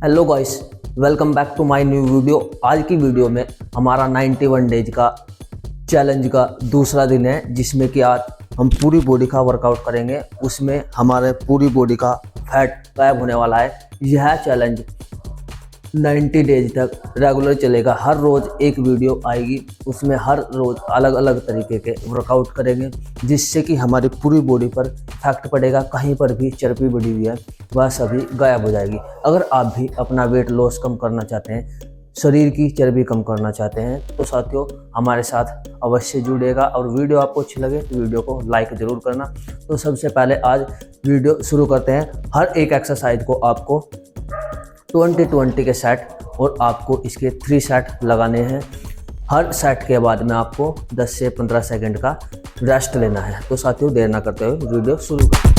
Hello guys, welcome back to my new video. आज की video में हमारा 91 डेज का चैलेंज का दूसरा दिन है, जिसमें कि आज हम पूरी बॉडी का वर्कआउट करेंगे। उसमें हमारे पूरी बॉडी का फैट गायब होने वाला है। यह चैलेंज 90 डेज तक रेगुलर चलेगा। हर रोज़ एक वीडियो आएगी, उसमें हर रोज़ अलग अलग तरीके के वर्कआउट करेंगे, जिससे कि हमारी पूरी बॉडी पर इफेक्ट पड़ेगा। कहीं पर भी चर्बी बढ़ी हुई है वह सभी गायब हो जाएगी। अगर आप भी अपना वेट लॉस कम करना चाहते हैं, शरीर की चर्बी कम करना चाहते हैं, तो साथियों हमारे साथ अवश्य जुड़ेगा। और वीडियो आपको अच्छी लगे तो वीडियो को लाइक ज़रूर करना। तो सबसे पहले आज वीडियो शुरू करते हैं। हर एक एक्सरसाइज को आपको 20-20 के सेट और आपको इसके 3 सेट लगाने हैं। हर सेट के बाद में आपको 10 से 15 सेकंड का रेस्ट लेना है। तो साथियों देर ना करते हुए वीडियो शुरू करें।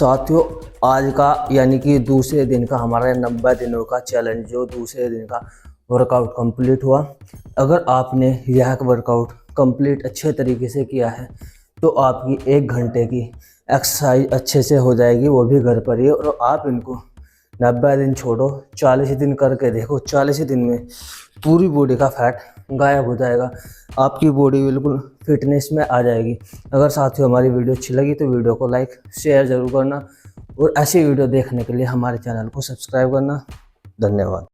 साथियों आज का यानी कि दूसरे दिन का हमारा 90 दिनों का चैलेंज जो दूसरे दिन का वर्कआउट कंप्लीट हुआ। अगर आपने यह वर्कआउट कंप्लीट अच्छे तरीके से किया है तो आपकी 1 घंटे की एक्सरसाइज अच्छे से हो जाएगी, वो भी घर पर ही। और आप इनको 90 दिन छोड़ो, 40 दिन करके देखो। 40 दिन में पूरी बॉडी का फैट गायब हो जाएगा, आपकी बॉडी बिल्कुल फिटनेस में आ जाएगी। अगर साथियों हमारी वीडियो अच्छी लगी तो वीडियो को लाइक शेयर ज़रूर करना और ऐसी वीडियो देखने के लिए हमारे चैनल को सब्सक्राइब करना। धन्यवाद।